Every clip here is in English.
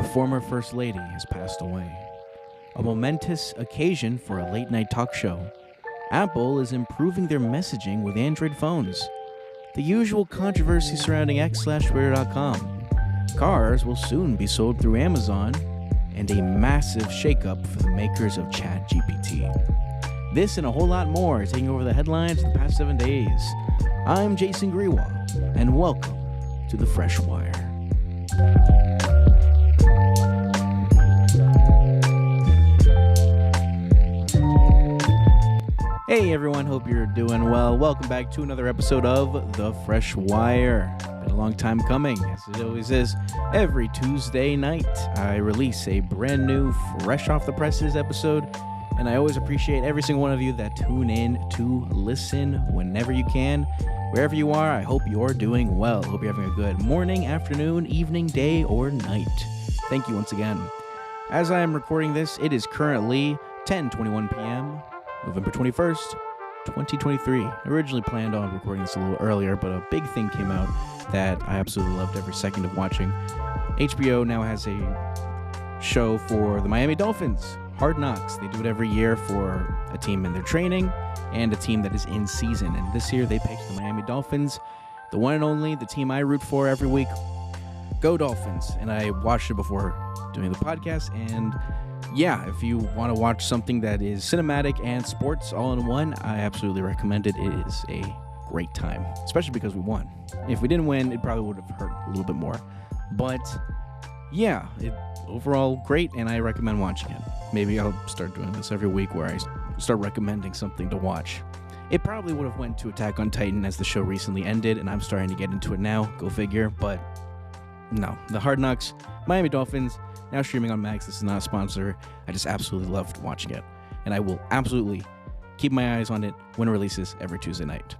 former First Lady has passed away. A momentous occasion for a late-night talk show. Apple is improving their messaging with Android phones. The usual controversy surrounding x/twitter.com. Cars will soon be sold through Amazon, and a massive shakeup for the makers of ChatGPT. This and a whole lot more is taking over the headlines of the past 7 days. I'm Jason Grewal, and welcome to the Fresh Wire. Hey everyone, hope you're doing well. Welcome back to another episode of The Fresh Wire. Been a long time coming, as it always is. Every Tuesday night, I release a brand new, fresh off the presses episode, and I always appreciate every single one of you that tune in to listen whenever you can. Wherever you are, I hope you're doing well. Hope you're having a good morning, afternoon, evening, day, or night. Thank you once again. As I am recording this, it is currently 10:21 p.m., November 21st, 2023. I originally planned on recording this a little earlier, but a big thing came out that I absolutely loved every second of watching. HBO now has a show for the Miami Dolphins, Hard Knocks. They do it every year for a team in their training and a team that is in season. And this year they picked the Miami Dolphins, the one and only, the team I root for every week. Go Dolphins. And I watched it before doing the podcast, and yeah, if you want to watch something that is cinematic and sports all in one, I absolutely recommend it. It is a great time, especially because we won. If we didn't win, it probably would have hurt a little bit more. But yeah, overall great, and I recommend watching it. Maybe I'll start doing this every week where I start recommending something to watch. It probably would have went to Attack on Titan as the show recently ended, and I'm starting to get into it now. Go figure. But no, the Hard Knocks, Miami Dolphins, now streaming on Max. This is not a sponsor. I just absolutely loved watching it. And I will absolutely keep my eyes on it when it releases every Tuesday night.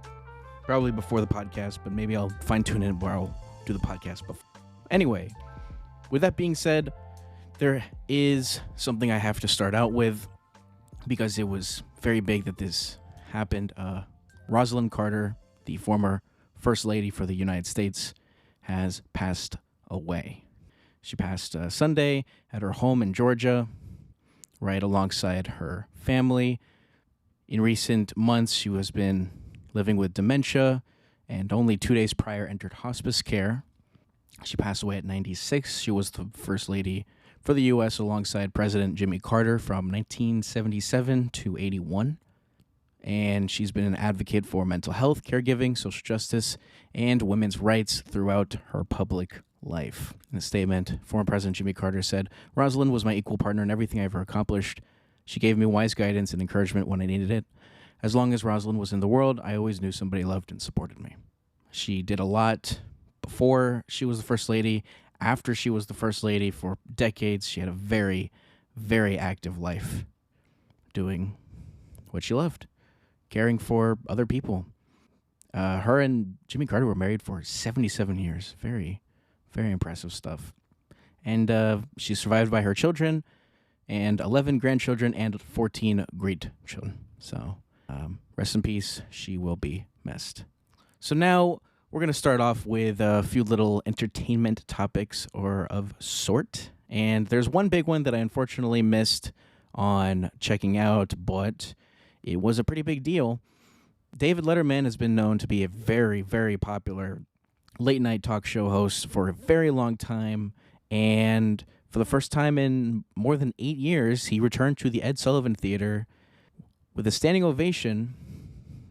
Probably before the podcast, but maybe I'll fine-tune it where I'll do the podcast before. Anyway, with that being said, there is something I have to start out with because it was very big that this happened. Rosalind Carter, the former First Lady for the United States, has passed away. She passed Sunday at her home in Georgia, right alongside her family. In recent months, she has been living with dementia and only 2 days prior entered hospice care. She passed away at 96. She was the First Lady for the U.S. alongside President Jimmy Carter from 1977 to 81. And she's been an advocate for mental health, caregiving, social justice, and women's rights throughout her public life. In a statement, former President Jimmy Carter said, "Rosalind was my equal partner in everything I ever accomplished. She gave me wise guidance and encouragement when I needed it. As long as Rosalind was in the world, I always knew somebody loved and supported me." She did a lot before she was the First Lady. After she was the First Lady for decades, she had a very, very active life doing what she loved, caring for other people. Her and Jimmy Carter were married for 77 years. Very, very impressive stuff. And she's survived by her children and 11 grandchildren and 14 great-children. So rest in peace. She will be missed. So now we're going to start off with a few little entertainment topics or of sort. And there's one big one that I unfortunately missed on checking out, but it was a pretty big deal. David Letterman has been known to be a very, very popular late-night talk show host for a very long time, and for the first time in more than 8 years, he returned to the Ed Sullivan Theater with a standing ovation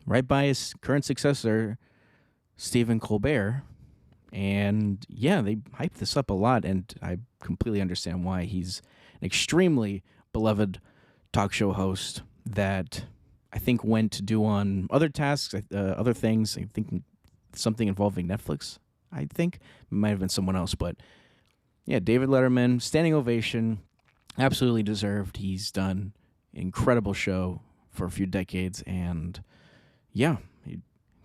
right by his current successor, Stephen Colbert. And yeah, they hyped this up a lot, and I completely understand why. He's an extremely beloved talk show host that I think went to do on other tasks, other things. I think something involving Netflix, I think. It might have been someone else, but yeah, David Letterman, standing ovation, absolutely deserved. He's done an incredible show for a few decades, and yeah,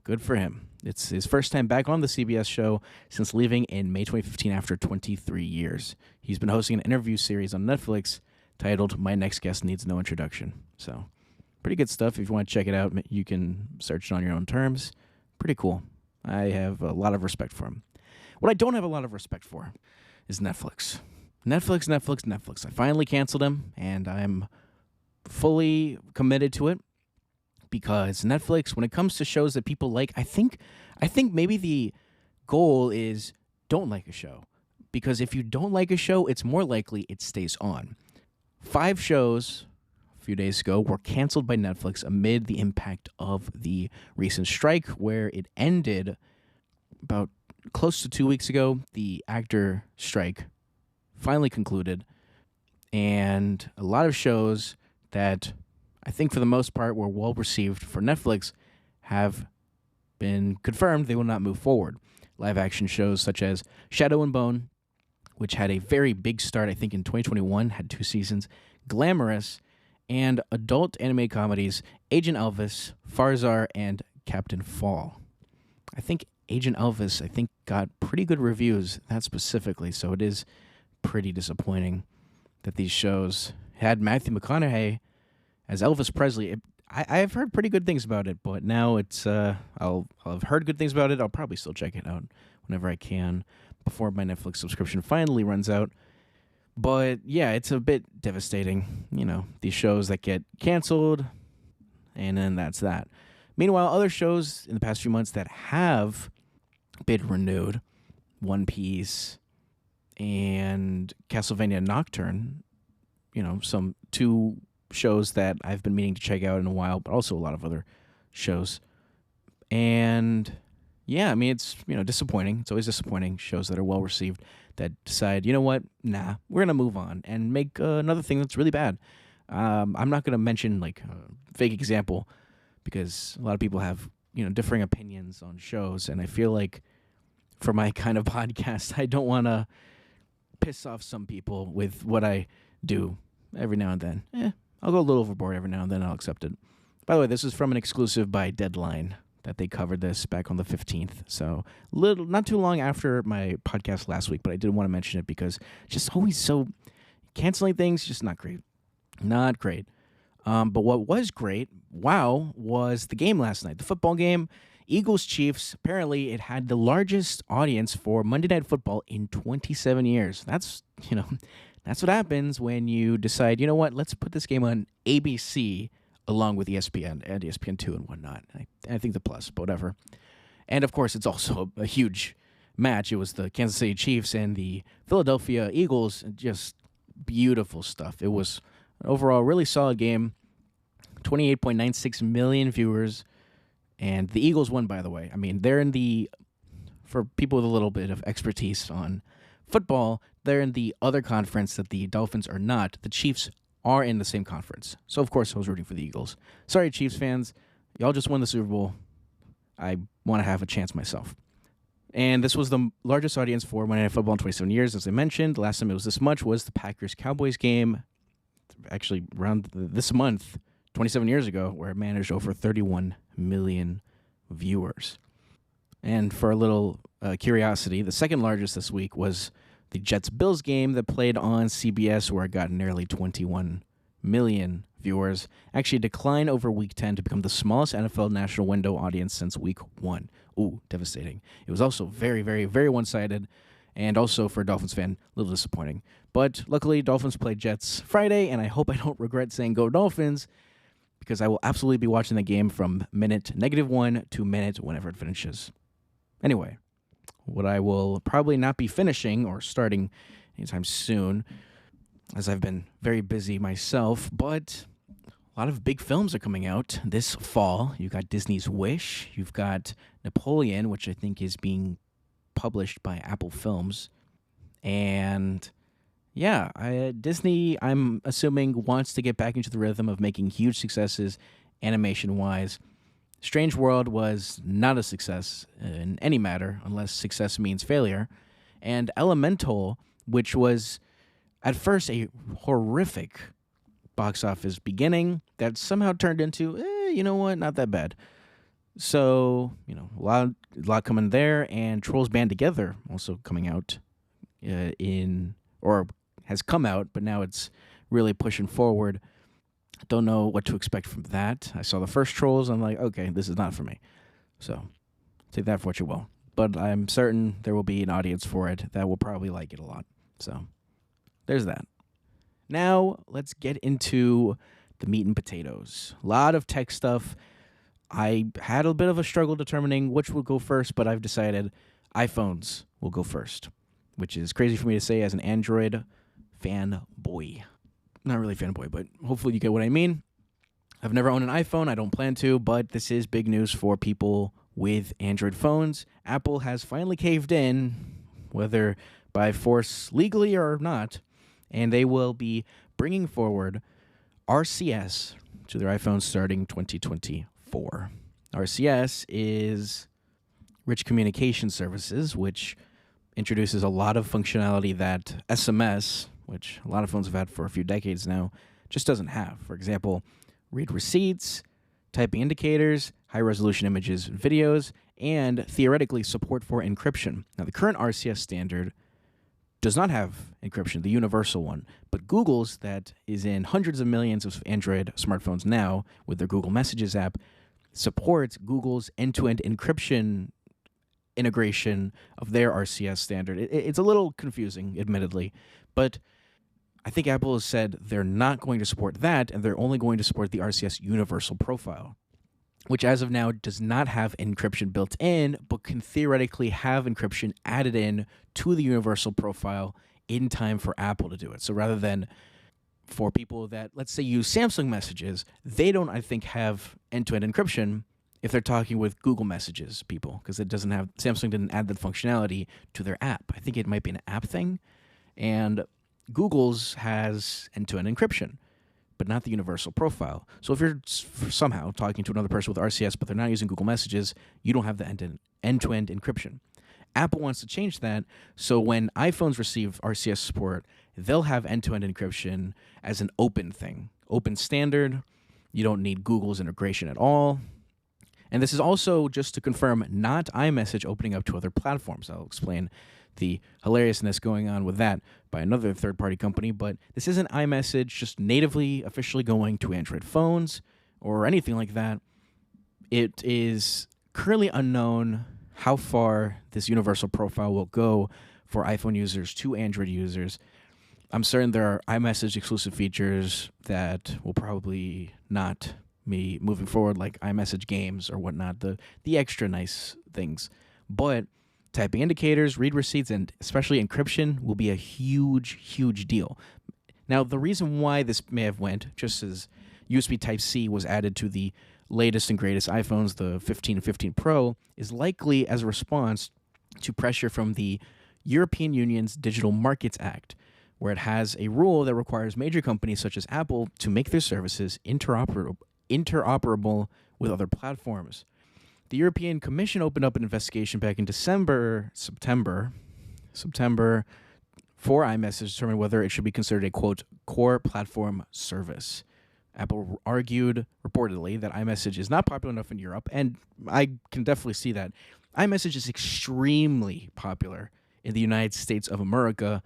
good for him. It's his first time back on the CBS show since leaving in May 2015 after 23 years. He's been hosting an interview series on Netflix titled My Next Guest Needs No Introduction. So pretty good stuff. If you want to check it out, you can search it on your own terms. Pretty cool. I have a lot of respect for him. What I don't have a lot of respect for is Netflix. Netflix. I finally canceled him, and I'm fully committed to it because Netflix, when it comes to shows that people like, I think maybe the goal is don't like a show. Because if you don't like a show, it's more likely it stays on. 5 shows a few days ago were canceled by Netflix amid the impact of the recent strike, where it ended about close to 2 weeks ago. The actor strike finally concluded, and a lot of shows that I think for the most part were well received for Netflix have been confirmed they will not move forward. Live action shows such as Shadow and Bone, which had a very big start, I think in 2021, had 2 seasons, Glamorous, and adult anime comedies Agent Elvis, Farzar, and Captain Fall. I think Agent Elvis, got pretty good reviews, that specifically, so it is pretty disappointing that these shows had Matthew McConaughey as Elvis Presley. I've heard pretty good things about it, but now it's I'll have heard good things about it. I'll probably still check it out whenever I can before my Netflix subscription finally runs out. But yeah, it's a bit devastating, these shows that get canceled, and then that's that. Meanwhile, other shows in the past few months that have been renewed, One Piece and Castlevania Nocturne, some 2 shows that I've been meaning to check out in a while, but also a lot of other shows. And yeah, it's disappointing. It's always disappointing, shows that are well received that decide, you know what, nah, we're gonna move on and make another thing that's really bad. I'm not gonna mention like a fake example because a lot of people have differing opinions on shows, and I feel like for my kind of podcast, I don't want to piss off some people with what I do every now and then. I'll go a little overboard every now and then. I'll accept it. By the way, this is from an exclusive by Deadline that they covered this back on the 15th. So not too long after my podcast last week, but I did want to mention it because it's just always so canceling things, just not great. Not great. But what was great, was the game last night. The football game, Eagles-Chiefs. Apparently, it had the largest audience for Monday Night Football in 27 years. That's what happens when you decide, you know what, let's put this game on ABC along with ESPN and ESPN2 and whatnot. I think the plus, but whatever. And, of course, it's also a huge match. It was the Kansas City Chiefs and the Philadelphia Eagles. Just beautiful stuff. It was an overall really solid game. 28.96 million viewers. And the Eagles won, by the way. They're for people with a little bit of expertise on football, they're in the other conference that the Dolphins are not. The Chiefs are in the same conference. So, of course, I was rooting for the Eagles. Sorry, Chiefs fans. Y'all just won the Super Bowl. I want to have a chance myself. And this was the largest audience for Monday Night Football in 27 years, as I mentioned. The last time it was this much was the Packers-Cowboys game, actually around this month, 27 years ago, where it managed over 31 million viewers. And for a little curiosity, the second largest this week was the Jets-Bills game that played on CBS, where it got nearly 21 million viewers. Actually, declined over Week 10 to become the smallest NFL national window audience since Week 1. Ooh, devastating. It was also very, very, very one-sided, and also for a Dolphins fan, a little disappointing. But luckily, Dolphins played Jets Friday, and I hope I don't regret saying go Dolphins, because I will absolutely be watching the game from minute -1 to minute whenever it finishes. Anyway, what I will probably not be finishing or starting anytime soon, as I've been very busy myself, but a lot of big films are coming out this fall. You've got Disney's Wish. You've got Napoleon, which I think is being published by Apple Films. And yeah, Disney, I'm assuming, wants to get back into the rhythm of making huge successes animation-wise. Strange World was not a success in any matter, unless success means failure. And Elemental, which was at first a horrific box office beginning, that somehow turned into, you know what, not that bad. So, a lot coming there, and Trolls Band Together also coming out has come out, but now it's really pushing forward. Don't know what to expect from that. I saw the first Trolls, I'm like, okay, this is not for me. So, take that for what you will. But I'm certain there will be an audience for it that will probably like it a lot. So, there's that. Now, let's get into the meat and potatoes. A lot of tech stuff. I had a bit of a struggle determining which would go first, but I've decided iPhones will go first, which is crazy for me to say as an Android fanboy. Not really fanboy, but hopefully you get what I mean. I've never owned an iPhone. I don't plan to, but this is big news for people with Android phones. Apple has finally caved in, whether by force legally or not, and they will be bringing forward RCS to their iPhones starting 2024. RCS is Rich Communication Services, which introduces a lot of functionality that SMS, which a lot of phones have had for a few decades now, just doesn't have. For example, read receipts, typing indicators, high-resolution images and videos, and theoretically support for encryption. Now, the current RCS standard does not have encryption, the universal one, but Google's, that is in hundreds of millions of Android smartphones now with their Google Messages app, supports Google's end-to-end encryption integration of their RCS standard. It's a little confusing, admittedly, but I think Apple has said they're not going to support that, and they're only going to support the RCS universal profile, which as of now does not have encryption built in, but can theoretically have encryption added in to the universal profile in time for Apple to do it. So rather than for people that, let's say, use Samsung Messages, they don't, I think, have end-to-end encryption if they're talking with Google Messages people, because it doesn't have, Samsung didn't add that functionality to their app. I think it might be an app thing, and Google's has end-to-end encryption, but not the universal profile. So if you're somehow talking to another person with RCS, but they're not using Google Messages, you don't have the end-to-end encryption. Apple wants to change that, so when iPhones receive RCS support, they'll have end-to-end encryption as an open thing, open standard. You don't need Google's integration at all. And this is also, just to confirm, not iMessage opening up to other platforms. I'll explain the hilariousness going on with that by another third-party company, but this isn't iMessage just natively, officially going to Android phones or anything like that. It is currently unknown how far this universal profile will go for iPhone users to Android users. I'm certain there are iMessage exclusive features that will probably not be moving forward, like iMessage games or whatnot, the extra nice things. But typing indicators, read receipts, and especially encryption will be a huge, huge deal. Now, the reason why this may have went, just as USB Type-C was added to the latest and greatest iPhones, the 15 and 15 Pro, is likely as a response to pressure from the European Union's Digital Markets Act, where it has a rule that requires major companies such as Apple to make their services interoperable with other platforms. The European Commission opened up an investigation back in September, for iMessage to determine whether it should be considered a, quote, core platform service. Apple argued, reportedly, that iMessage is not popular enough in Europe, and I can definitely see that. iMessage is extremely popular in the United States of America,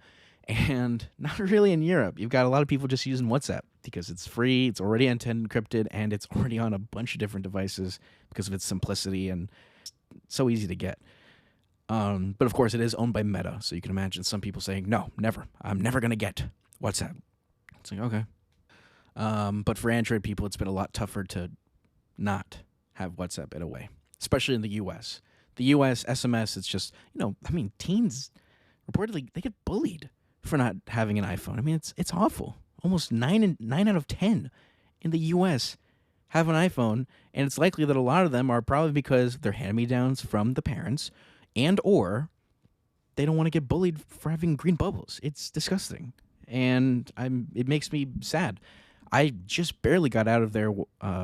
and not really in Europe. You've got a lot of people just using WhatsApp because it's free, it's already end-to-end encrypted, and it's already on a bunch of different devices because of its simplicity and so easy to get. But of course, it is owned by Meta, so you can imagine some people saying, no, never. I'm never going to get WhatsApp. It's like, okay. But for Android people, it's been a lot tougher to not have WhatsApp in a way, especially in the U.S. The U.S. SMS, it's just, teens, reportedly, they get bullied for not having an iPhone. I mean, it's awful. Almost 9 out of 10 in the U.S. have an iPhone, and it's likely that a lot of them are probably because they're hand-me-downs from the parents, and or they don't want to get bullied for having green bubbles. It's disgusting, and it makes me sad. I just barely got out of there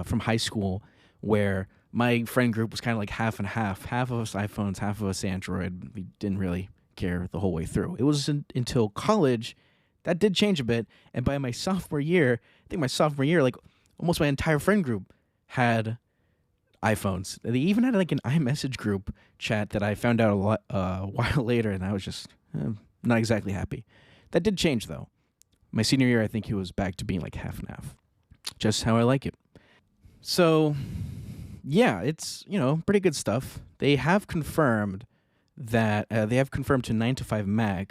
from high school, where my friend group was kind of like half and half. Half of us iPhones, half of us Android. We didn't really care the whole way through. It wasn't until college that did change a bit, and by my sophomore year, like almost my entire friend group had iPhones. They even had like an iMessage group chat that I found out a while later, and I was just not exactly happy. That did change though. My senior year, I think he was back to being like half and half. Just how I like it. So, yeah, it's, pretty good stuff. They have confirmed that to 9to5Mac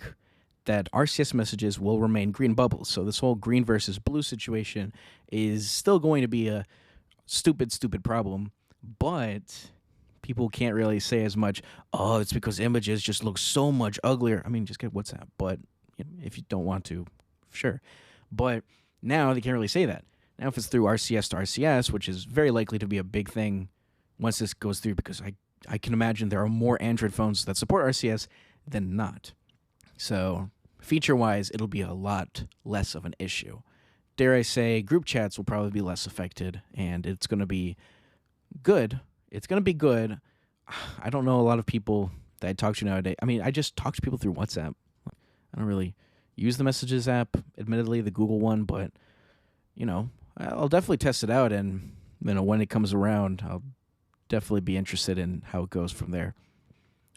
that RCS messages will remain green bubbles. So this whole green versus blue situation is still going to be a stupid problem, but people can't really say as much, oh, it's because images just look so much uglier. I mean, just get WhatsApp, but if you don't want to, sure. But now they can't really say that. Now if it's through RCS to RCS, which is very likely to be a big thing once this goes through, because I can imagine there are more Android phones that support RCS than not. So feature-wise, it'll be a lot less of an issue. Dare I say, group chats will probably be less affected, and it's going to be good. It's going to be good. I don't know a lot of people that I talk to nowadays. I mean, I just talk to people through WhatsApp. I don't really use the Messages app, admittedly, the Google one, but, I'll definitely test it out, and, when it comes around, I'll definitely be interested in how it goes from there.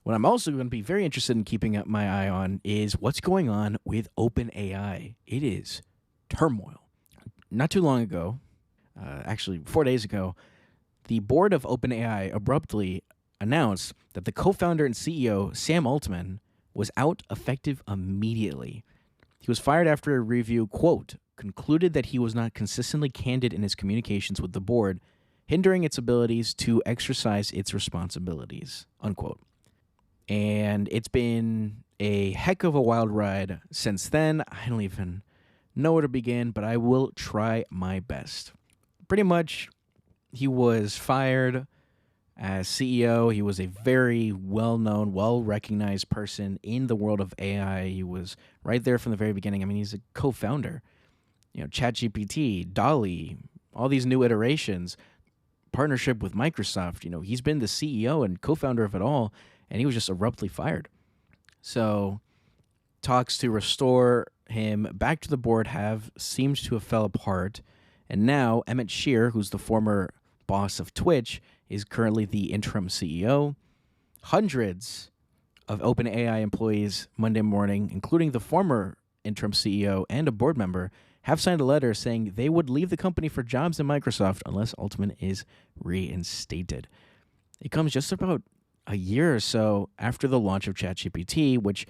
What I'm also going to be very interested in keeping up my eye on is what's going on with OpenAI. It is turmoil. Not too long ago, actually 4 days ago, the board of OpenAI abruptly announced that the co-founder and CEO, Sam Altman, was out effective immediately. He was fired after a review, quote, concluded that he was not consistently candid in his communications with the board, hindering its abilities to exercise its responsibilities, unquote. And it's been a heck of a wild ride since then. I don't even know where to begin, but I will try my best. Pretty much, he was fired as CEO. He was a very well-known, well-recognized person in the world of AI. He was right there from the very beginning. I mean, he's a co-founder. ChatGPT, DALL-E, all these new iterations, partnership with Microsoft. He's been the CEO and co-founder of it all, and he was just abruptly fired. So talks to restore him back to the board seemed to have fell apart, and now Emmett Shear, who's the former boss of Twitch, is currently the interim CEO. Hundreds of OpenAI employees Monday morning, including the former interim CEO and a board member, have signed a letter saying they would leave the company for jobs in Microsoft unless Altman is reinstated. It comes just about a year or so after the launch of ChatGPT, which,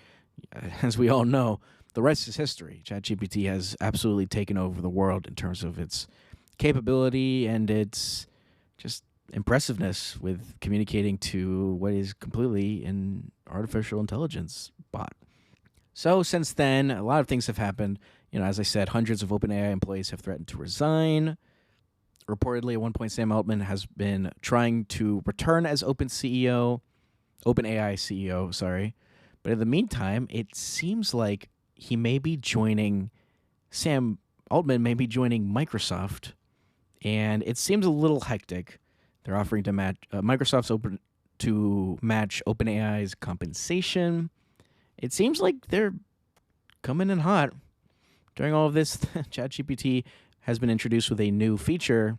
as we all know, the rest is history. ChatGPT has absolutely taken over the world in terms of its capability and its just impressiveness with communicating to what is completely an artificial intelligence bot. So since then, a lot of things have happened. As I said, hundreds of OpenAI employees have threatened to resign. Reportedly, at one point, Sam Altman has been trying to return as OpenAI CEO, sorry. But in the meantime, it seems like Sam Altman may be joining Microsoft, and it seems a little hectic. They're offering to match Microsoft's open to match OpenAI's compensation. It seems like they're coming in hot. During all of this, ChatGPT has been introduced with a new feature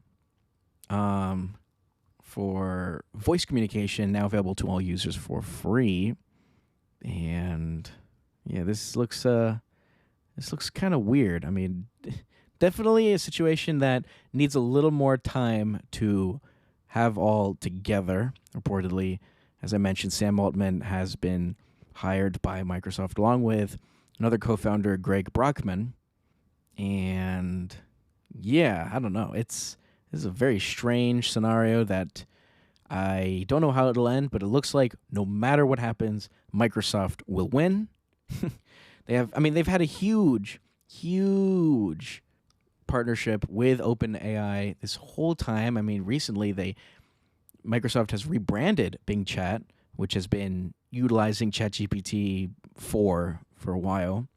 for voice communication, now available to all users for free. And yeah, this looks kind of weird. I mean, definitely a situation that needs a little more time to have all together. Reportedly, as I mentioned, Sam Altman has been hired by Microsoft along with another co-founder, Greg Brockman. And yeah, I don't know. This is a very strange scenario that I don't know how it'll end, but it looks like no matter what happens, Microsoft will win. They've had a huge partnership with OpenAI this whole time. I mean, recently Microsoft has rebranded Bing Chat, which has been utilizing ChatGPT 4 for a while,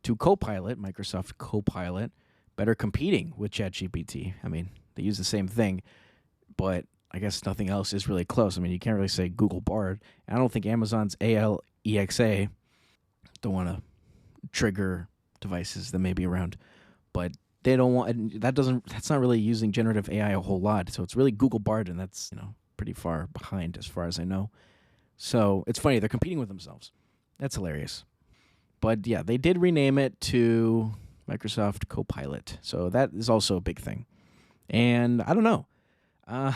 to Copilot, Microsoft Copilot, better competing with ChatGPT. I mean, they use the same thing, but I guess nothing else is really close. I mean, you can't really say Google Bard. I don't think Amazon's Alexa, don't want to trigger devices that may be around, but they don't want, that's not really using generative AI a whole lot. So it's really Google Bard, and that's, pretty far behind as far as I know. So it's funny, they're competing with themselves. That's hilarious. But yeah, they did rename it to Microsoft Copilot. So that is also a big thing. And I don't know. A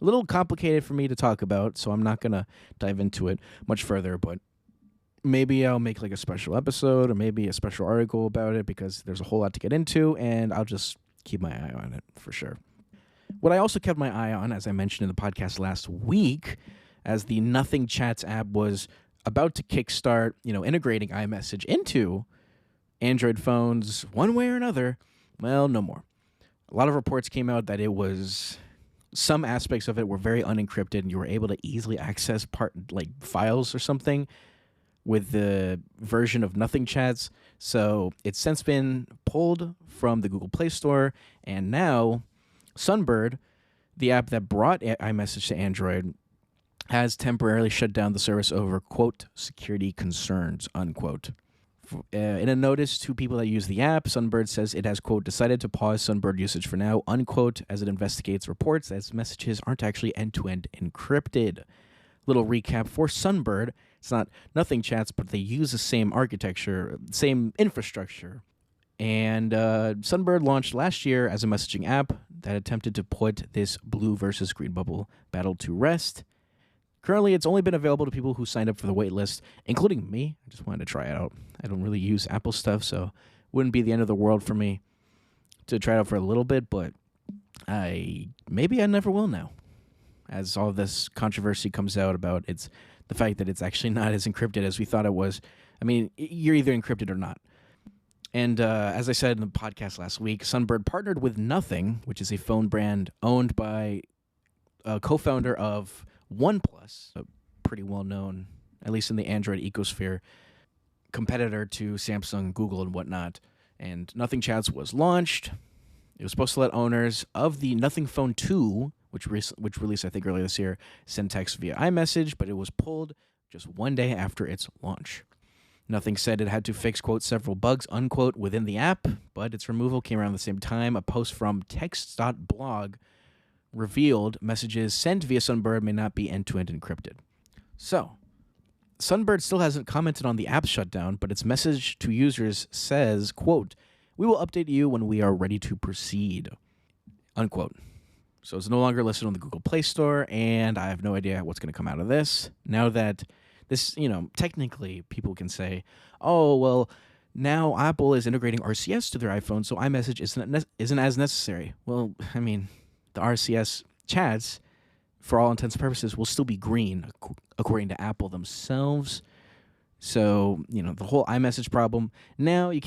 little complicated for me to talk about, so I'm not going to dive into it much further. But maybe I'll make like a special episode or maybe a special article about it because there's a whole lot to get into, and I'll just keep my eye on it for sure. What I also kept my eye on, as I mentioned in the podcast last week, as the Nothing Chats app was about to kickstart, integrating iMessage into Android phones one way or another, well, no more. A lot of reports came out that some aspects of it were very unencrypted and you were able to easily access files or something with the version of Nothing Chats. So it's since been pulled from the Google Play Store, and now Sunbird, the app that brought iMessage to Android, has temporarily shut down the service over, quote, security concerns, unquote. In a notice to people that use the app, Sunbird says it has, quote, decided to pause Sunbird usage for now, unquote, as it investigates reports that its messages aren't actually end-to-end encrypted. Little recap for Sunbird. It's not Nothing Chats, but they use the same architecture, same infrastructure. And Sunbird launched last year as a messaging app that attempted to put this blue versus green bubble battle to rest. Currently, it's only been available to people who signed up for the waitlist, including me. I just wanted to try it out. I don't really use Apple stuff, so it wouldn't be the end of the world for me to try it out for a little bit, but maybe I never will now. As all this controversy comes out about the fact that it's actually not as encrypted as we thought it was. I mean, you're either encrypted or not. And as I said in the podcast last week, Sunbird partnered with Nothing, which is a phone brand owned by a co-founder of OnePlus, a pretty well-known, at least in the Android ecosphere, competitor to Samsung, Google, and whatnot. And Nothing Chats was launched. It was supposed to let owners of the Nothing Phone 2, which released, I think, earlier this year, send text via iMessage, but it was pulled just one day after its launch. Nothing said it had to fix, quote, several bugs, unquote, within the app, but its removal came around the same time. A post from text.blog revealed messages sent via Sunbird may not be end-to-end encrypted. So, Sunbird still hasn't commented on the app shutdown, but its message to users says, quote, we will update you when we are ready to proceed, unquote. So it's no longer listed on the Google Play Store, and I have no idea what's going to come out of this. Now that this, technically people can say, oh, well, now Apple is integrating RCS to their iPhone, so iMessage isn't as necessary. Well, I mean, the RCS chats, for all intents and purposes, will still be green, according to Apple themselves. So, the whole iMessage problem, now you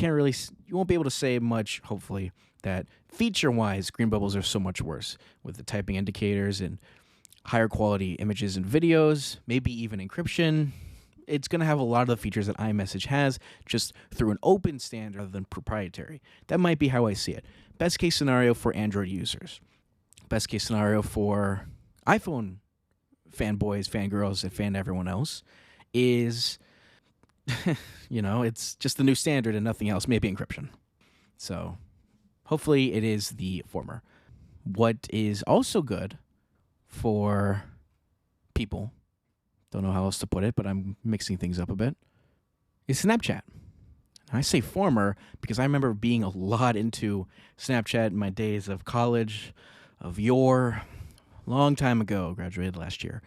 won't be able to say much, hopefully, that feature-wise, green bubbles are so much worse with the typing indicators and higher quality images and videos, maybe even encryption. It's going to have a lot of the features that iMessage has, just through an open standard rather than proprietary. That might be how I see it. Best case scenario for Android users. Best case scenario for iPhone fanboys, fangirls, and everyone else is, it's just the new standard and nothing else, maybe encryption. So hopefully it is the former. What is also good for people, don't know how else to put it, but I'm mixing things up a bit, is Snapchat. I say former because I remember being a lot into Snapchat in my days of college, of yore, long time ago, graduated last year.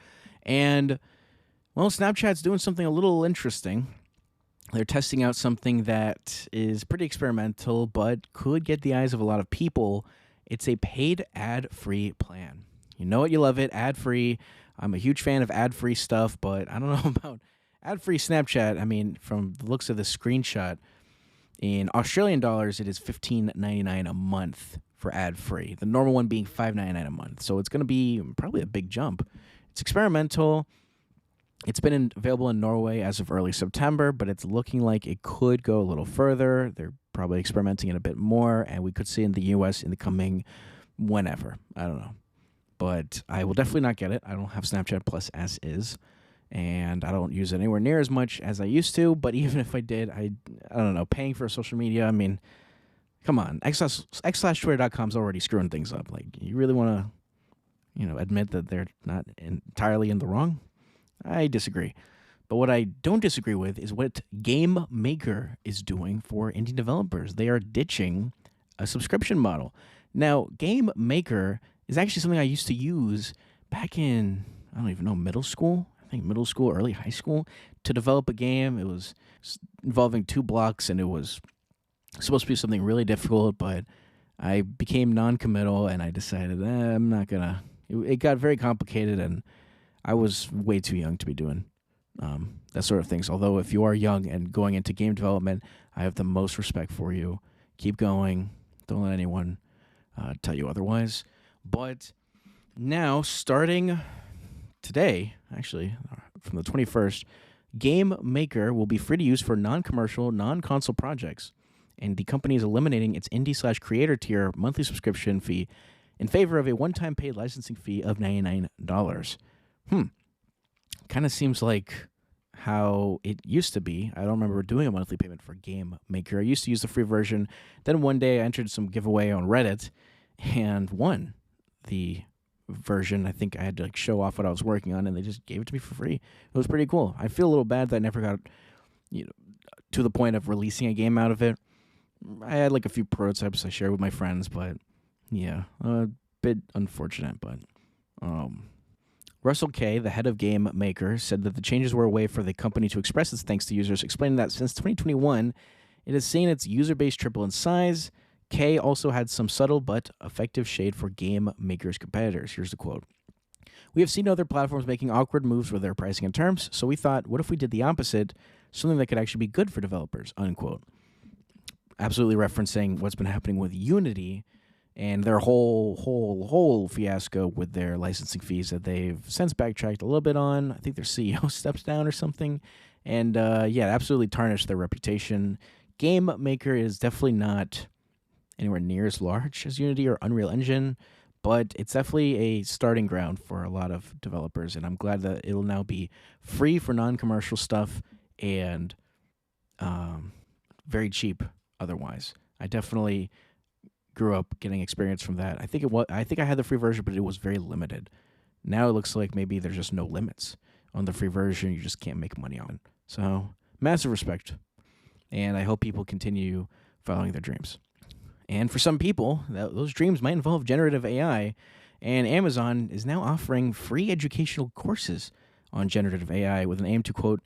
And, well, Snapchat's doing something a little interesting. They're testing out something that is pretty experimental, but could get the eyes of a lot of people. It's a paid ad-free plan. You know it, you love it, ad-free. I'm a huge fan of ad-free stuff, but I don't know about ad-free Snapchat. I mean, from the looks of the screenshot, in Australian dollars, it is $15.99 a month for ad-free. The normal one being $5.99 a month. So it's going to be probably a big jump. It's experimental. It's been available in Norway as of early September, but it's looking like it could go a little further. They're probably experimenting it a bit more, and we could see in the U.S. in the coming whenever. I don't know. But I will definitely not get it. I don't have Snapchat Plus as is, and I don't use it anywhere near as much as I used to. But even if I did, I don't know, paying for social media, I mean, come on. x/twitter.com is already screwing things up. Like, you really want to, admit that they're not entirely in the wrong? I disagree. But what I don't disagree with is what Game Maker is doing for indie developers. They are ditching a subscription model. Now, Game Maker is actually something I used to use back in, I don't even know, middle school, I think middle school, early high school, to develop a game. It was involving 2 blocks, and it was supposed to be something really difficult, but I became non-committal, and I decided I'm not gonna. It got very complicated, and I was way too young to be doing that sort of things. Although if you are young and going into game development, I have the most respect for you. Keep going. Don't let anyone tell you otherwise. But now, starting today, actually, from the 21st, Game Maker will be free to use for non-commercial, non-console projects. And the company is eliminating its indie/creator tier monthly subscription fee in favor of a one-time paid licensing fee of $99. Kind of seems like how it used to be. I don't remember doing a monthly payment for Game Maker. I used to use the free version. Then one day I entered some giveaway on Reddit and won the version. I think I had to show off what I was working on, and they just gave it to me for free. It was pretty cool. I feel a little bad that I never got to the point of releasing a game out of it. I had a few prototypes I shared with my friends, but yeah, a bit unfortunate. But Russell Kay, the head of Game Maker, said that the changes were a way for the company to express its thanks to users, explaining that since 2021, it has seen its user base triple in size. Kay also had some subtle but effective shade for Game Maker's competitors. Here's the quote. "We have seen other platforms making awkward moves with their pricing and terms, so we thought, what if we did the opposite, something that could actually be good for developers," unquote. Absolutely referencing what's been happening with Unity and their whole fiasco with their licensing fees that they've since backtracked a little bit on. I think their CEO steps down or something. And absolutely tarnished their reputation. Game Maker is definitely not anywhere near as large as Unity or Unreal Engine, but it's definitely a starting ground for a lot of developers. And I'm glad that it'll now be free for non-commercial stuff and very cheap otherwise. I definitely grew up getting experience from that. I think I had the free version, but it was very limited. Now it looks like maybe there's just no limits on the free version. You just can't make money on it. So massive respect, and I hope people continue following their dreams. And for some people, those dreams might involve generative AI, and Amazon is now offering free educational courses on generative AI with an aim to, quote,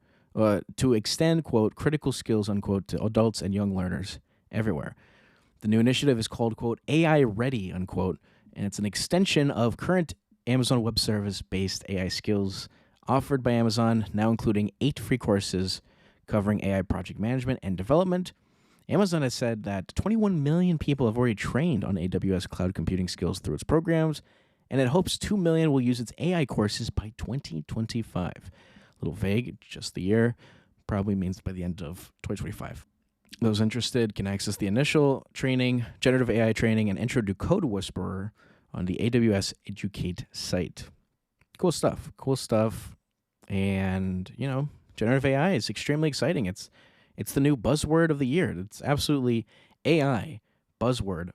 to extend, quote, critical skills, unquote, to adults and young learners everywhere. The new initiative is called, quote, AI Ready, unquote, and it's an extension of current Amazon Web Service-based AI skills offered by Amazon, now including 8 free courses covering AI project management and development. Amazon has said that 21 million people have already trained on AWS cloud computing skills through its programs, and it hopes 2 million will use its AI courses by 2025. A little vague, just the year. Probably means by the end of 2025. Those interested can access the initial training, generative AI training, and intro to Code Whisperer on the AWS Educate site. Cool stuff. And, generative AI is extremely exciting. It's the new buzzword of the year. It's absolutely AI buzzword,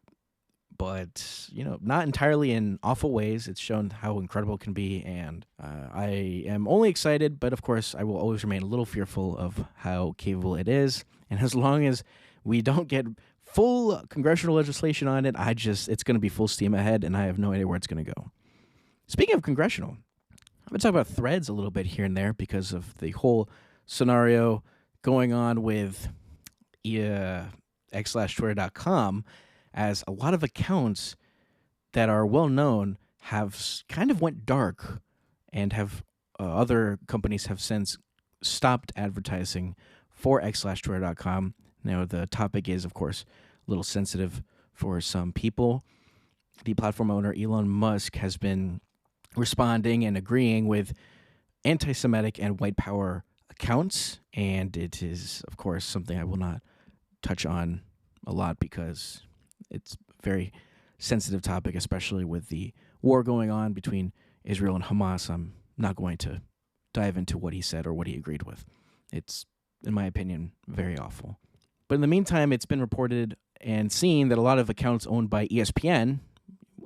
but, not entirely in awful ways. It's shown how incredible it can be, and I am only excited, but of course I will always remain a little fearful of how capable it is. And as long as we don't get full congressional legislation on it, it's going to be full steam ahead, and I have no idea where it's going to go. Speaking of congressional, I'm going to talk about Threads a little bit here and there because of the whole scenario going on with x/twitter.com, as a lot of accounts that are well known have kind of went dark and have other companies have since stopped advertising for x/twitter.com. Now, the topic is, of course, a little sensitive for some people. The platform owner, Elon Musk, has been responding and agreeing with anti-Semitic and white power accounts, and it is, of course, something I will not touch on a lot because it's a very sensitive topic, especially with the war going on between Israel and Hamas. I'm not going to dive into what he said or what he agreed with. It's, in my opinion, very awful. But in the meantime, it's been reported and seen that a lot of accounts owned by ESPN,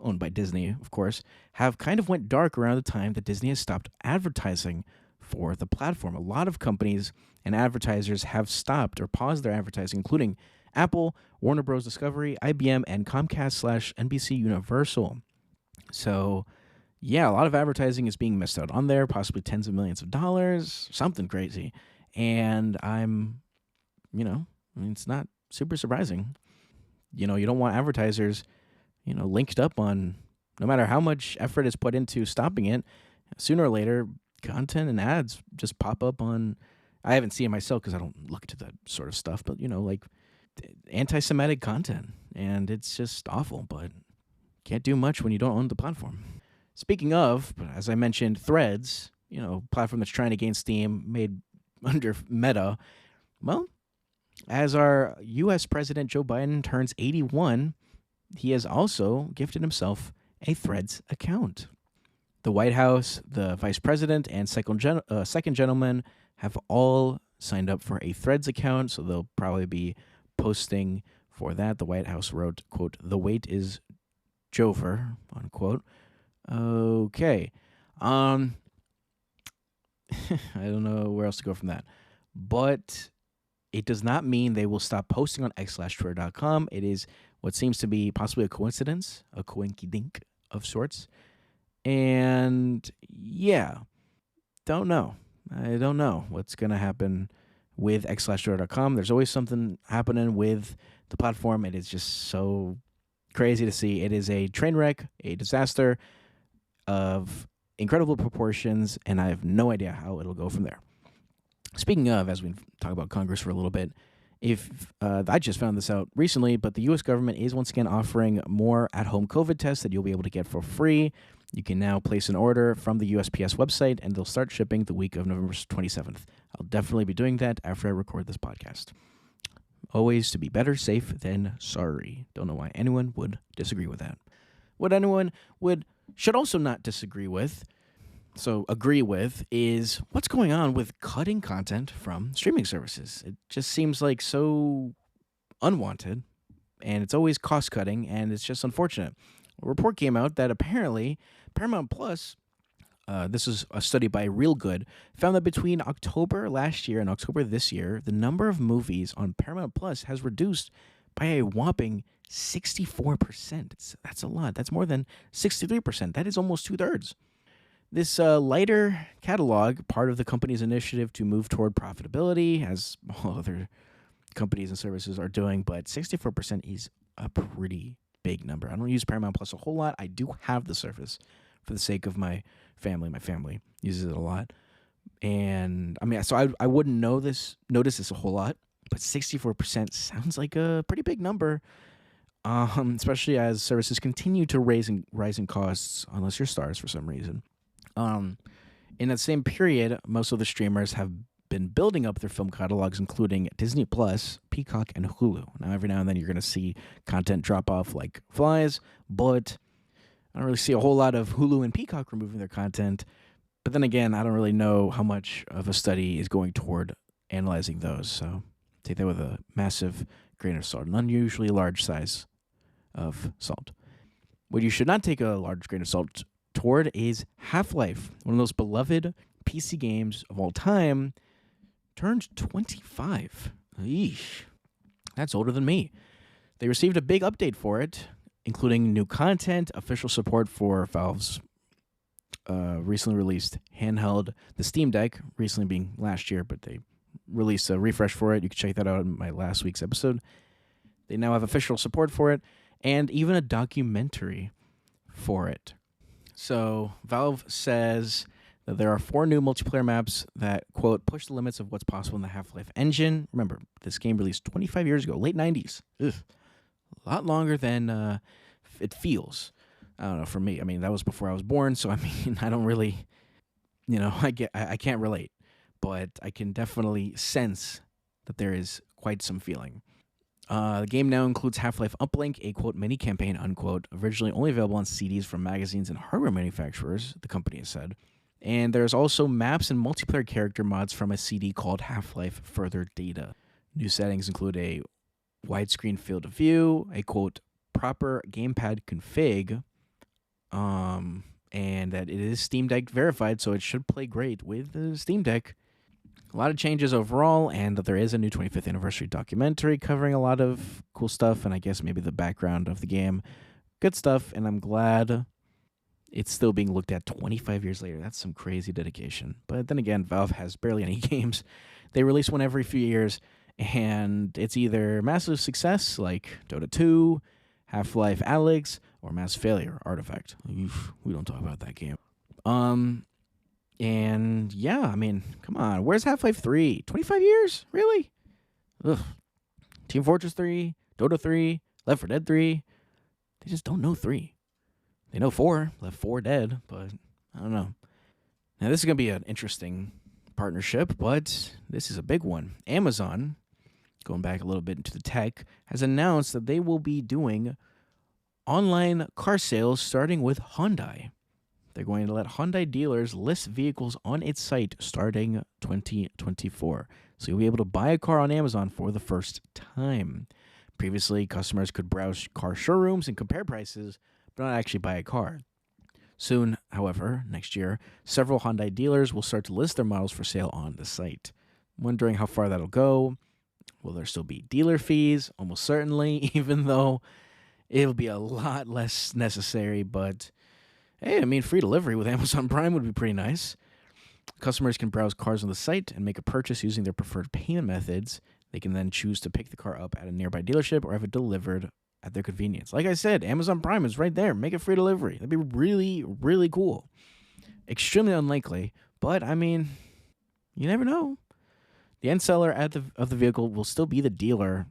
owned by Disney, of course, have kind of went dark around the time that Disney has stopped advertising for the platform. A lot of companies and advertisers have stopped or paused their advertising, including Apple, Warner Bros. Discovery, IBM, and Comcast/NBC Universal. So, yeah, a lot of advertising is being missed out on there, possibly tens of millions of dollars, something crazy. And I mean, it's not super surprising. You don't want advertisers, linked up on, no matter how much effort is put into stopping it, sooner or later, content and ads just pop up on. I haven't seen it myself because I don't look into that sort of stuff, but like anti-Semitic content, and it's just awful. But can't do much when you don't own the platform. Speaking of, as I mentioned, Threads, platform that's trying to gain steam, made under Meta. Well, as our U.S. President Joe Biden turns 81, he has also gifted himself a Threads account. The White House, the Vice President, and second gentleman have all signed up for a Threads account, so they'll probably be posting for that. The White House wrote, quote, "The wait is Jover," unquote. Okay. I don't know where else to go from that. But it does not mean they will stop posting on x/twitter.com. It is what seems to be possibly a coincidence, a coinkydink of sorts. And yeah, don't know. I don't know what's going to happen with x/twitter.com. There's always something happening with the platform. It is just so crazy to see. It is a train wreck, a disaster of incredible proportions, and I have no idea how it'll go from there. Speaking of, as we talk about Congress for a little bit, I just found this out recently, but the U.S. government is once again offering more at-home COVID tests that you'll be able to get for free. You can now place an order from the USPS website, and they'll start shipping the week of November 27th. I'll definitely be doing that after I record this podcast. Always to be better safe than sorry. Don't know why anyone would disagree with that. What anyone should also not disagree with, so agree with, is what's going on with cutting content from streaming services. It just seems like so unwanted, and it's always cost cutting, and it's just unfortunate. A report came out that apparently Paramount Plus, this is a study by Real Good, found that between October last year and October this year, the number of movies on Paramount Plus has reduced by a whopping 64%. That's a lot. That's more than 63%. That is almost 2/3. This lighter catalog, part of the company's initiative to move toward profitability, as all other companies and services are doing, but 64% is a pretty big number. I don't use Paramount Plus a whole lot. I do have the service for the sake of my family. My family uses it a lot. And I mean, so I wouldn't notice this a whole lot, but 64% sounds like a pretty big number, especially as services continue to rise in costs, unless you're Stars for some reason. In that same period, most of the streamers have been building up their film catalogs, including Disney Plus, Peacock, and Hulu. Now, every now and then you're going to see content drop off like flies, but I don't really see a whole lot of Hulu and Peacock removing their content. But then again, I don't really know how much of a study is going toward analyzing those. So take that with a massive grain of salt, an unusually large size of salt. What you should not take a large grain of salt toward is Half-Life, one of those beloved PC games of all time, turned 25. Eesh. That's older than me. They received a big update for it, including new content, official support for Valve's recently released handheld, the Steam Deck, recently being last year, but they released a refresh for it. You can check that out in my last week's episode. They now have official support for it, and even a documentary for it. So Valve says that there are 4 new multiplayer maps that, quote, push the limits of what's possible in the Half-Life engine. Remember, this game released 25 years ago, late 90s. Ugh. A lot longer than it feels. I don't know, for me. I mean, that was before I was born, so I mean, I don't really, I can't relate. But I can definitely sense that there is quite some feeling. The game now includes Half-Life Uplink, a, quote, mini campaign, unquote, originally only available on CDs from magazines and hardware manufacturers, the company has said. And there's also maps and multiplayer character mods from a CD called Half-Life Further Data. New settings include a widescreen field of view, a, quote, proper gamepad config, and that it is Steam Deck verified, so it should play great with the Steam Deck. A lot of changes overall, and that there is a new 25th anniversary documentary covering a lot of cool stuff, and I guess maybe the background of the game. Good stuff, and I'm glad it's still being looked at 25 years later. That's some crazy dedication. But then again, Valve has barely any games. They release one every few years, and it's either massive success like Dota 2, Half-Life Alyx, or mass failure, Artifact. Oof, we don't talk about that game. And yeah, I mean, come on. Where's Half-Life 3? 25 years? Really? Ugh. Team Fortress 3, Dota 3, Left 4 Dead 3. They just don't know 3. They know 4, Left 4 Dead, but I don't know. Now, this is going to be an interesting partnership, but this is a big one. Amazon, going back a little bit into the tech, has announced that they will be doing online car sales starting with Hyundai. They're going to let Hyundai dealers list vehicles on its site starting 2024. So you'll be able to buy a car on Amazon for the first time. Previously, customers could browse car showrooms and compare prices, but not actually buy a car. Soon, however, next year, several Hyundai dealers will start to list their models for sale on the site. Wondering how far that'll go. Will there still be dealer fees? Almost certainly, even though it'll be a lot less necessary. But hey, I mean, free delivery with Amazon Prime would be pretty nice. Customers can browse cars on the site and make a purchase using their preferred payment methods. They can then choose to pick the car up at a nearby dealership or have it delivered at their convenience. Like I said, Amazon Prime is right there. Make it free delivery. That'd be really, really cool. Extremely unlikely, but I mean, you never know. The end seller of the vehicle will still be the dealer.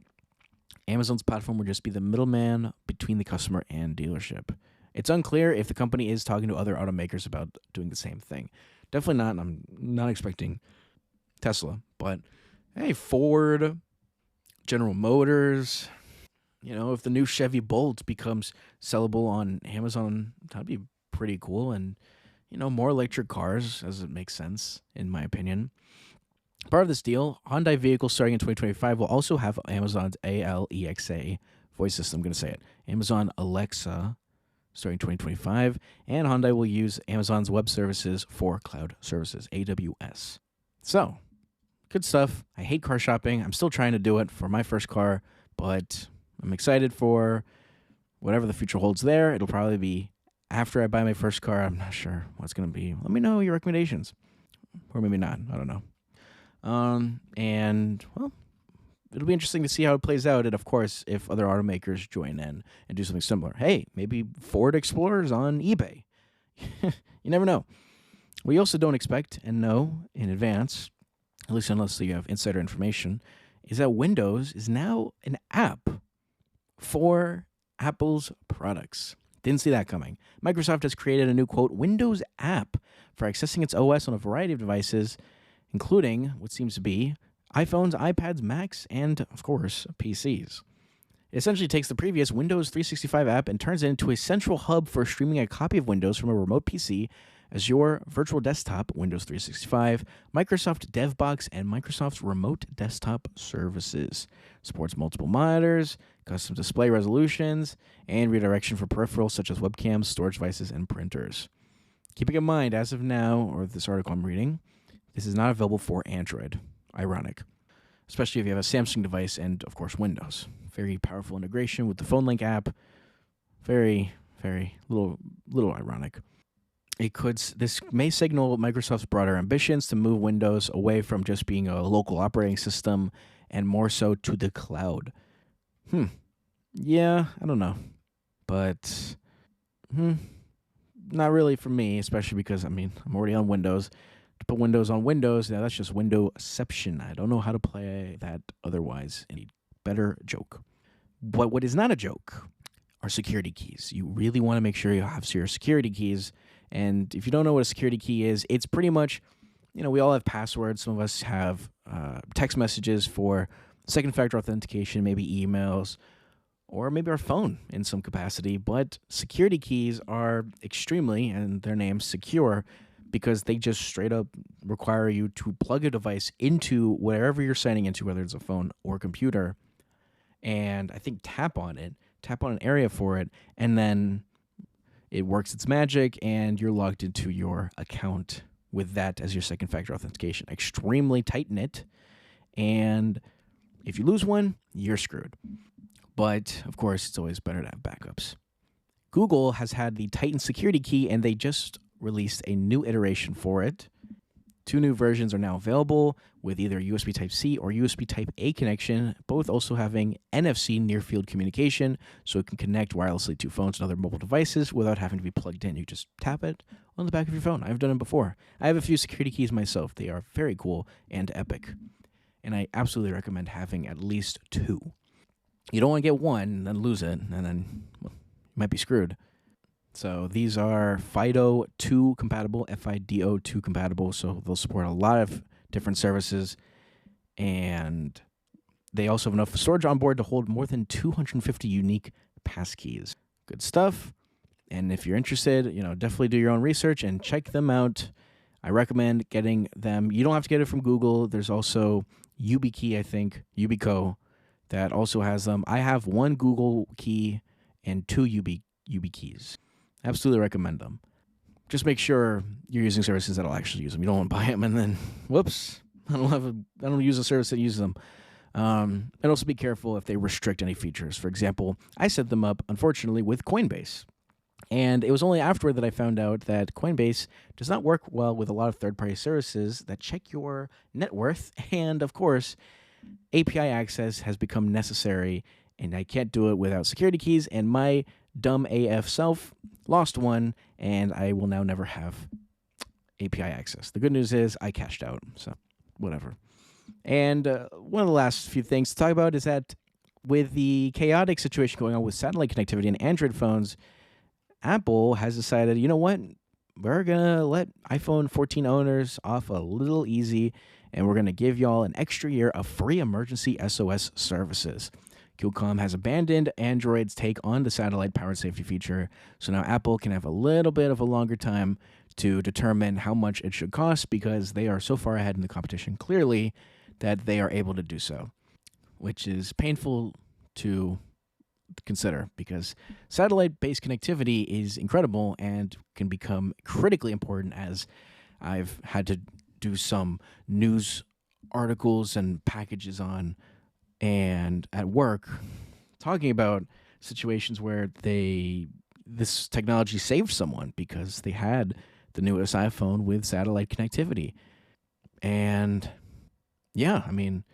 Amazon's platform will just be the middleman between the customer and dealership. It's unclear if the company is talking to other automakers about doing the same thing. Definitely not. I'm not expecting Tesla, but hey, Ford, General Motors, if the new Chevy Bolt becomes sellable on Amazon, that'd be pretty cool. And, more electric cars, as it makes sense, in my opinion. Part of this deal, Hyundai vehicles starting in 2025 will also have Amazon's Alexa voice system. I'm going to say it. Amazon Alexa starting 2025, and Hyundai will use Amazon's web services for cloud services, AWS. So, good stuff. I hate car shopping. I'm still trying to do it for my first car, but I'm excited for whatever the future holds there. It'll probably be after I buy my first car. I'm not sure what's going to be. Let me know your recommendations. Or maybe not. I don't know. And, well, it'll be interesting to see how it plays out. And, of course, if other automakers join in and do something similar. Hey, maybe Ford Explorer's on eBay. You never know. We also don't expect and know in advance, at least unless you have insider information, is that Windows is now an app for Apple's products. Didn't see that coming. Microsoft has created a new, quote, Windows app for accessing its OS on a variety of devices, including what seems to be iPhones, iPads, Macs, and, of course, PCs. It essentially takes the previous Windows 365 app and turns it into a central hub for streaming a copy of Windows from a remote PC, Azure Virtual Desktop, Windows 365, Microsoft DevBox, and Microsoft's Remote Desktop Services. Supports multiple monitors, custom display resolutions, and redirection for peripherals such as webcams, storage devices, and printers. Keeping in mind, as of now, or this article I'm reading, this is not available for Android. Ironic. Especially if you have a Samsung device and, of course, Windows. Very powerful integration with the Phone Link app. Very, very little ironic. This may signal Microsoft's broader ambitions to move Windows away from just being a local operating system and more so to the cloud. Yeah, I don't know. But, not really for me, especially because, I'm already on Windows. To put Windows on Windows, now that's just Windowception. I don't know how to play that otherwise. Any better joke. But what is not a joke are security keys. You really want to make sure you have your security keys. And if you don't know what a security key is, it's pretty much, we all have passwords. Some of us have text messages for second factor authentication, maybe emails, or maybe our phone in some capacity. But security keys are extremely, and their name's secure, because they just straight up require you to plug a device into wherever you're signing into, whether it's a phone or computer, and I think tap on an area for it, and then it works its magic, and you're logged into your account with that as your second factor authentication. Extremely tight-knit, and if you lose one, you're screwed. But, of course, it's always better to have backups. Google has had the Titan security key, and they just released a new iteration for it. 2 new versions are now available with either USB Type-C or USB Type-A connection, both also having NFC near-field communication, so it can connect wirelessly to phones and other mobile devices without having to be plugged in. You just tap it on the back of your phone. I've done it before. I have a few security keys myself. They are very cool and epic, and I absolutely recommend having at least 2. You don't want to get one and then lose it, and then you might be screwed. So these are FIDO 2 compatible, FIDO 2 compatible, so they'll support a lot of different services, and they also have enough storage on board to hold more than 250 unique passkeys. Good stuff. And if you're interested, definitely do your own research and check them out. I recommend getting them. You don't have to get it from Google. There's also YubiKey, I think, Yubico, that also has them. I have 1 Google key and 2 YubiKeys. Absolutely recommend them. Just make sure you're using services that'll actually use them. You don't want to buy them and then, whoops, I don't use a service that uses them. And also be careful if they restrict any features. For example, I set them up, unfortunately, with Coinbase. And it was only afterward that I found out that Coinbase does not work well with a lot of third-party services that check your net worth. And, of course, API access has become necessary, and I can't do it without security keys. And my dumb AF self lost one, and I will now never have API access. The good news is I cashed out, so whatever. And one of the last few things to talk about is that with the chaotic situation going on with satellite connectivity in Android phones, Apple has decided, you know what? We're going to let iPhone 14 owners off a little easy, and we're going to give y'all an extra year of free emergency SOS services. Qualcomm has abandoned Android's take on the satellite-powered safety feature, so now Apple can have a little bit of a longer time to determine how much it should cost because they are so far ahead in the competition, clearly, that they are able to do so, which is painful to consider because satellite-based connectivity is incredible and can become critically important, as I've had to do some news articles and packages on and at work talking about situations where this technology saved someone because they had the newest iPhone with satellite connectivity. And yeah, I mean,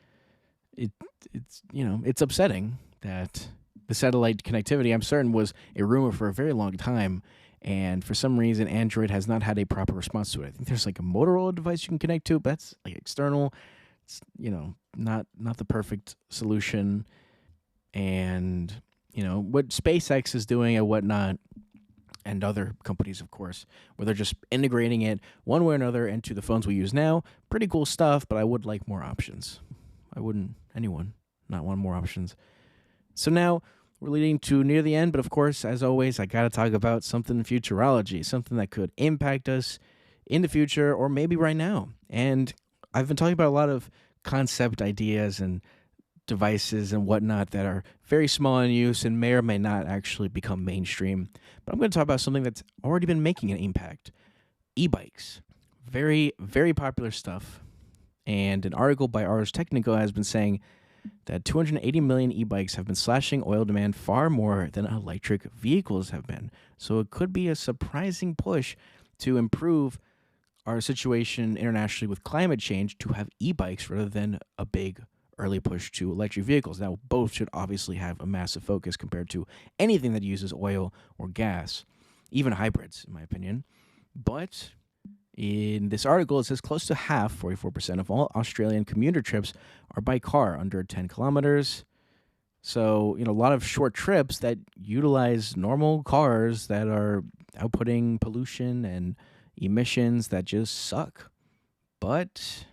it's upsetting that the satellite connectivity, I'm certain, was a rumor for a very long time, and for some reason Android has not had a proper response to it. I think there's like a Motorola device you can connect to, but that's like external. It's, not the perfect solution. And, what SpaceX is doing and whatnot, and other companies, of course, where they're just integrating it one way or another into the phones we use now. Pretty cool stuff, but I would like more options. Why wouldn't anyone not want more options? So now we're leading to near the end, but of course, as always, I got to talk about something in futurology, something that could impact us in the future or maybe right now. And I've been talking about a lot of concept ideas and devices and whatnot that are very small in use and may or may not actually become mainstream. But I'm going to talk about something that's already been making an impact. E-bikes. Very, very popular stuff. And an article by Ars Technica has been saying that 280 million e-bikes have been slashing oil demand far more than electric vehicles have been. So it could be a surprising push to improve our situation internationally with climate change to have e-bikes rather than a big early push to electric vehicles. Now, both should obviously have a massive focus compared to anything that uses oil or gas, even hybrids, in my opinion. But in this article, it says close to half, 44% of all Australian commuter trips are by car under 10 kilometers. So, a lot of short trips that utilize normal cars that are outputting pollution and emissions that just suck. But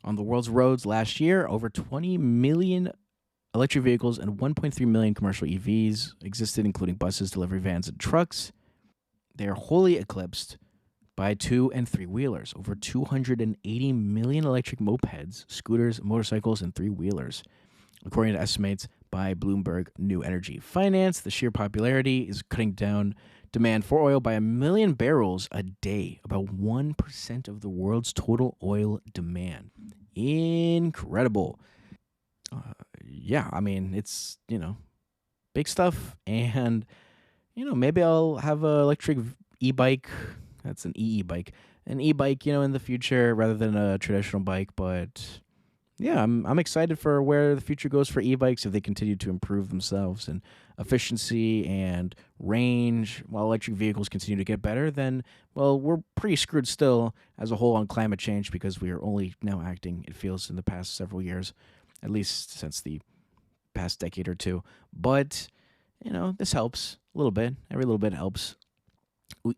on the world's roads last year, over 20 million electric vehicles and 1.3 million commercial EVs existed, including buses, delivery vans, and trucks. They are wholly eclipsed by 2- and 3-wheelers. Over 280 million electric mopeds, scooters, motorcycles, and 3-wheelers. According to estimates by Bloomberg New Energy Finance, the sheer popularity is cutting down demand for oil by 1 million barrels a day, about 1% of the world's total oil demand. Incredible. Yeah, I mean, it's, big stuff. And, maybe I'll have a electric e-bike. That's an bike. An e-bike, in the future rather than a traditional bike. But yeah, I'm excited for where the future goes for e-bikes if they continue to improve themselves in efficiency and range while electric vehicles continue to get better. Then, well, we're pretty screwed still as a whole on climate change because we are only now acting, it feels, in the past several years, at least since the past decade or two. But, this helps a little bit. Every little bit helps.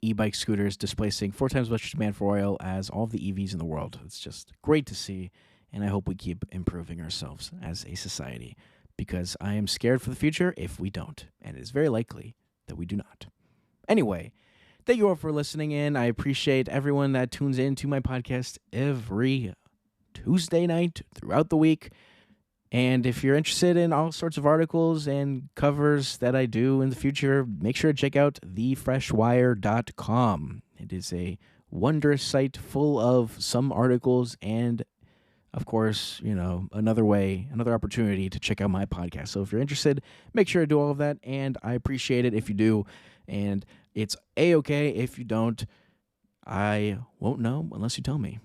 E-bike scooters displacing 4 times as much demand for oil as all of the EVs in the world. It's just great to see, and I hope we keep improving ourselves as a society because I am scared for the future if we don't, and it is very likely that we do not. Anyway, thank you all for listening in. I appreciate everyone that tunes in to my podcast every Tuesday night throughout the week. And if you're interested in all sorts of articles and covers that I do in the future, make sure to check out thefreshwire.com. It is a wondrous site full of some articles and, of course, another opportunity to check out my podcast. So if you're interested, make sure to do all of that. And I appreciate it if you do. And it's A-okay if you don't. I won't know unless you tell me.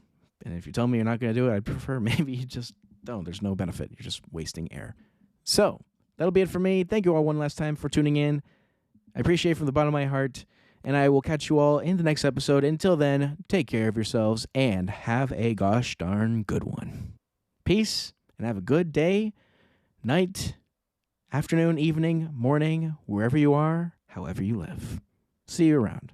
And if you tell me you're not going to do it, I'd prefer maybe you just don't. There's no benefit. You're just wasting air. So that'll be it for me. Thank you all one last time for tuning in. I appreciate it from the bottom of my heart. And I will catch you all in the next episode. Until then, take care of yourselves and have a gosh darn good one. Peace and have a good day, night, afternoon, evening, morning, wherever you are, however you live. See you around.